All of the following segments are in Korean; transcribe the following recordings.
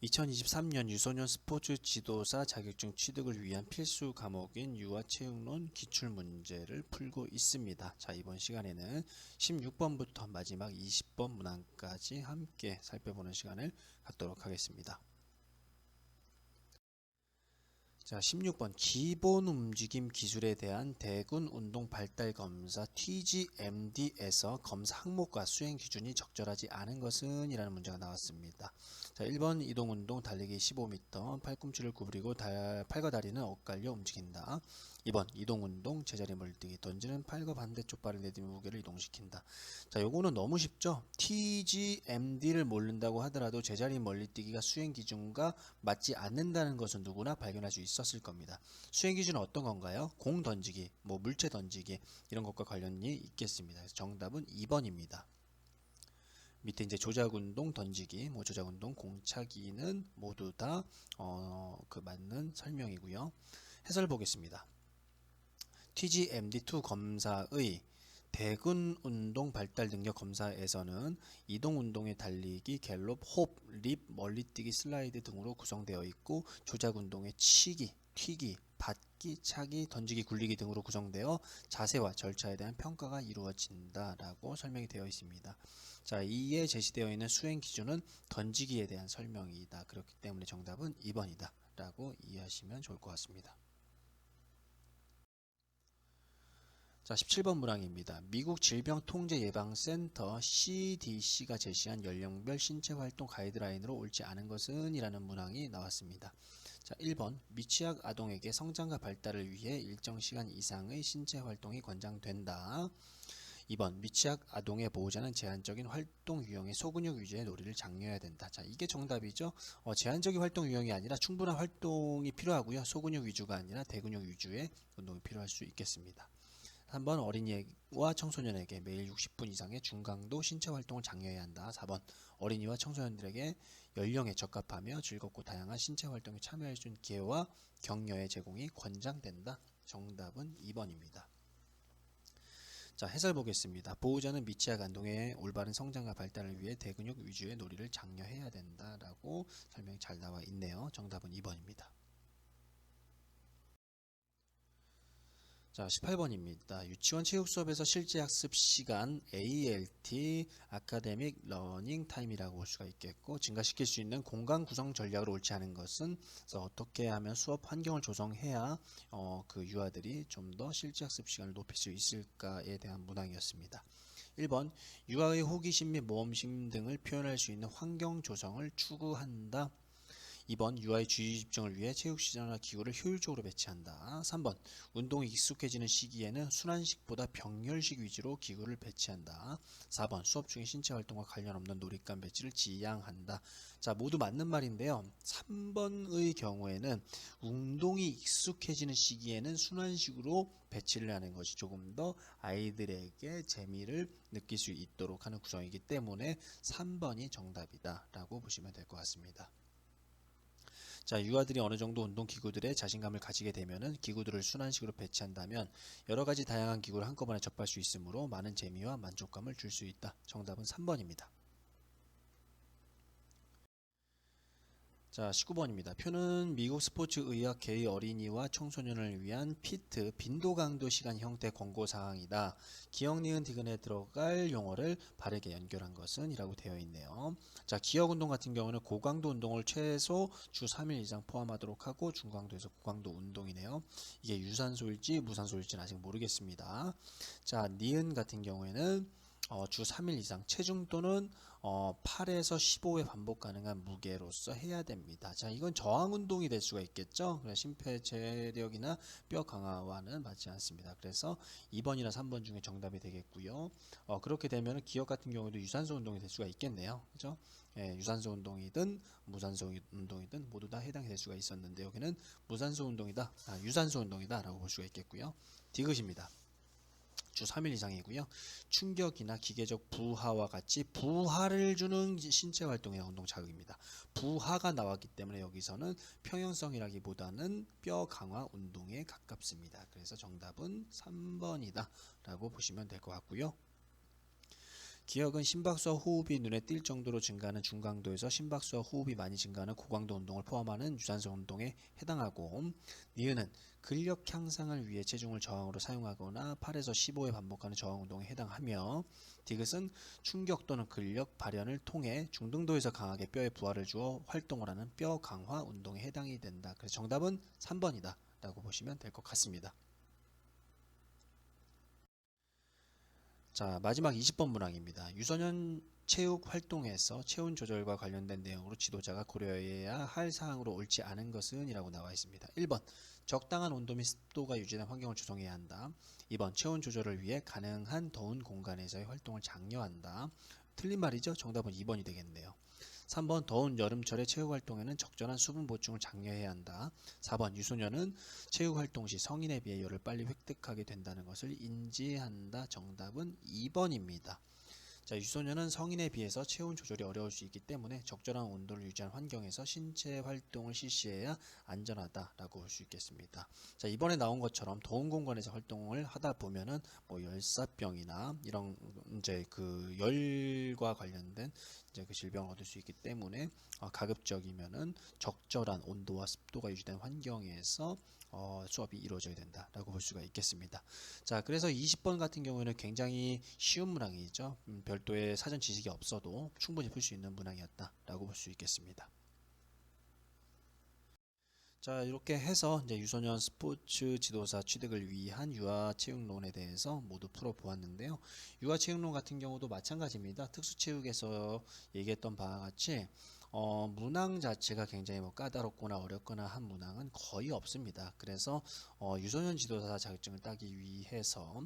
2023년 유소년 스포츠 지도사 자격증 취득을 위한 필수 과목인 유아체육론 기출문제를 풀고 있습니다. 자, 이번 시간에는 16번부터 마지막 20번 문항까지 함께 살펴보는 시간을 갖도록 하겠습니다. 자, 16번 기본 움직임 기술에 대한 대군 운동 발달 검사 TGMD에서 검사 항목과 수행 기준이 적절하지 않은 것은? 이라는 문제가 나왔습니다. 자, 1번 이동 운동 달리기 15m 팔꿈치를 구부리고 팔과 다리는 엇갈려 움직인다. 2번 이동 운동 제자리 멀뛰기 던지는 팔과 반대쪽 발을 내딛는 무게를 이동시킨다. 자, 요거는 너무 쉽죠? TGMD를 모른다고 하더라도 제자리 멀리뛰기가 수행 기준과 맞지 않는다는 것은 누구나 발견할 수 있었을 겁니다. 수행 기준은 어떤 건가요? 공 던지기, 물체 던지기 이런 것과 관련이 있겠습니다. 그래서 정답은 2번입니다. 밑에 이제 조작운동 던지기, 조작운동 공차기는 모두 다 그 맞는 설명이고요. 해설 보겠습니다. TGMD2 검사의 대군 운동 발달 능력 검사에서는 이동 운동의 달리기, 갤롭, 홉, 립, 멀리뛰기, 슬라이드 등으로 구성되어 있고 조작 운동의 치기, 튀기, 받기, 차기, 던지기, 굴리기 등으로 구성되어 자세와 절차에 대한 평가가 이루어진다라고 설명이 되어 있습니다. 자, 이에 제시되어 있는 수행 기준은 던지기에 대한 설명이다. 그렇기 때문에 정답은 2번이다 라고 이해하시면 좋을 것 같습니다. 자, 17번 문항입니다. 미국 질병통제예방센터 CDC가 제시한 연령별 신체활동 가이드라인으로 옳지 않은 것은? 이라는 문항이 나왔습니다. 자, 1번 미취학 아동에게 성장과 발달을 위해 일정 시간 이상의 신체활동이 권장된다. 2번 미취학 아동의 보호자는 제한적인 활동 유형의 소근육 위주의 놀이를 장려해야 된다. 자, 이게 정답이죠. 제한적인 활동 유형이 아니라 충분한 활동이 필요하고요. 소근육 위주가 아니라 대근육 위주의 운동이 필요할 수 있겠습니다. 3번 어린이와 청소년에게 매일 60분 이상의 중강도 신체활동을 장려해야 한다. 4번 어린이와 청소년들에게 연령에 적합하며 즐겁고 다양한 신체활동에 참여할 수 있는 기회와 격려의 제공이 권장된다. 정답은 2번입니다. 자, 해설 보겠습니다. 보호자는 미취학 아동의 올바른 성장과 발달을 위해 대근육 위주의 놀이를 장려해야 된다라고 설명이 잘 나와 있네요. 정답은 2번입니다. 자, 18번입니다. 유치원 체육 수업에서 실제 학습 시간 ALT 아카데믹 러닝 타임이라고 볼 수가 있겠고, 증가시킬 수 있는 공간 구성 전략을 옳지 않은 것은 그래서 어떻게 하면 수업 환경을 조성해야 그 유아들이 좀 더 실제 학습 시간을 높일 수 있을까에 대한 문항이었습니다. 1번 유아의 호기심 및 모험심 등을 표현할 수 있는 환경 조성을 추구한다. 2번 유아의 주의 집중을 위해 체육시설이나 기구를 효율적으로 배치한다. 3번 운동이 익숙해지는 시기에는 순환식보다 병렬식 위주로 기구를 배치한다. 4번 수업 중에 신체활동과 관련 없는 놀잇감 배치를 지양한다. 자, 모두 맞는 말인데요. 3번의 경우에는 운동이 익숙해지는 시기에는 순환식으로 배치를 하는 것이 조금 더 아이들에게 재미를 느낄 수 있도록 하는 구성이기 때문에 3번이 정답이다 라고 보시면 될 것 같습니다. 자, 유아들이 어느 정도 운동 기구들에 자신감을 가지게 되면은 기구들을 순환식으로 배치한다면 여러 가지 다양한 기구를 한꺼번에 접할 수 있으므로 많은 재미와 만족감을 줄 수 있다. 정답은 3번입니다. 자, 19번입니다. 표는 미국 스포츠의학회의 어린이와 청소년을 위한 피트, 빈도 강도 시간 형태 권고사항이다. 기억, 니은, 디귿에 들어갈 용어를 바르게 연결한 것은? 이라고 되어 있네요. 자, 기억 운동 같은 경우는 고강도 운동을 최소 주 3일 이상 포함하도록 하고 중강도에서 고강도 운동이네요. 이게 유산소일지 무산소일지는 아직 모르겠습니다. 자, 니은 같은 경우에는 주 3일 이상 체중 또는 8에서 15회 반복 가능한 무게로서 해야 됩니다. 자, 이건 저항 운동이 될 수가 있겠죠. 심폐체력이나 뼈 강화와는 맞지 않습니다. 그래서 2번이나 3번 중에 정답이 되겠고요. 그렇게 되면 기억 같은 경우도 유산소 운동이 될 수가 있겠네요. 그죠? 예, 유산소 운동이든 무산소 운동이든 모두 다 해당이 될 수가 있었는데 여기는 무산소 운동이다, 유산소 운동이다 라고 볼 수가 있겠고요. 디귿입니다. 주 3일 이상이고요. 충격이나 기계적 부하와 같이 부하를 주는 신체활동의 운동 자극입니다. 부하가 나왔기 때문에 여기서는 평형성이라기보다는 뼈 강화 운동에 가깝습니다. 그래서 정답은 3번이다 라고 보시면 될 것 같고요. 기억은 심박수와 호흡이 눈에 띌 정도로 증가하는 중강도에서 심박수와 호흡이 많이 증가하는 고강도 운동을 포함하는 유산소 운동에 해당하고, 니은은 근력 향상을 위해 체중을 저항으로 사용하거나 8에서 15회 반복하는 저항 운동에 해당하며, 디귿은 충격 또는 근력 발현을 통해 중등도에서 강하게 뼈에 부하를 주어 활동을 하는 뼈 강화 운동에 해당이 된다. 그래서 정답은 3번이다 라고 보시면 될 것 같습니다. 자, 마지막 20번 문항입니다. 유소년 체육 활동에서 체온 조절과 관련된 내용으로 지도자가 고려해야 할 사항으로 옳지 않은 것은 이라고 나와 있습니다. 1번 적당한 온도 및 습도가 유지된 환경을 조성해야 한다. 2번 체온 조절을 위해 가능한 더운 공간에서의 활동을 장려한다. 틀린 말이죠. 정답은 2번이 되겠네요. 3번 더운 여름철의 체육활동에는 적절한 수분 보충을 장려해야 한다. 4번 유소년은 체육활동 시 성인에 비해 열을 빨리 획득하게 된다는 것을 인지한다. 정답은 2번입니다. 자, 유소년은 성인에 비해서 체온 조절이 어려울 수 있기 때문에 적절한 온도를 유지한 환경에서 신체 활동을 실시해야 안전하다라고 볼 수 있겠습니다. 자, 이번에 나온 것처럼 더운 공간에서 활동을 하다 보면은 뭐 열사병이나 이런 이제 그 열과 관련된 이제 그 질병을 얻을 수 있기 때문에 가급적이면은 적절한 온도와 습도가 유지된 환경에서 수업이 이루어져야 된다라고 볼 수가 있겠습니다. 자, 그래서 20번 같은 경우에는 굉장히 쉬운 문항이죠. 별도의 사전 지식이 없어도 충분히 풀 수 있는 문항이었다라고 볼 수 있겠습니다. 자, 이렇게 해서 이제 유소년 스포츠 지도사 취득을 위한 유아체육론에 대해서 모두 풀어보았는데요. 유아체육론 같은 경우도 마찬가지입니다. 특수체육에서 얘기했던 바와 같이 문항 자체가 굉장히 뭐 까다롭거나 어렵거나 한 문항은 거의 없습니다. 그래서 유소년 지도사 자격증을 따기 위해서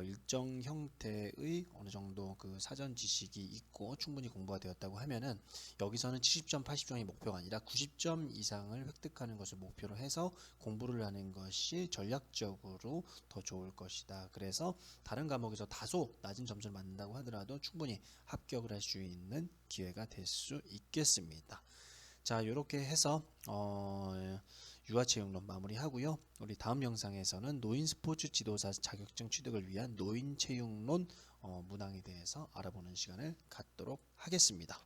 일정 형태의 어느 정도 그 사전 지식이 있고 충분히 공부가 되었다고 하면은 여기서는 70점, 80점이 목표가 아니라 90점 이상을 획득하는 것을 목표로 해서 공부를 하는 것이 전략적으로 더 좋을 것이다. 그래서 다른 과목에서 다소 낮은 점수를 맞는다고 하더라도 충분히 합격을 할 수 있는 기회가 될 수 있겠습니다. 자, 이렇게 해서 유아체육론 마무리하고요. 우리 다음 영상에서는 노인 스포츠 지도사 자격증 취득을 위한 노인체육론 문항에 대해서 알아보는 시간을 갖도록 하겠습니다.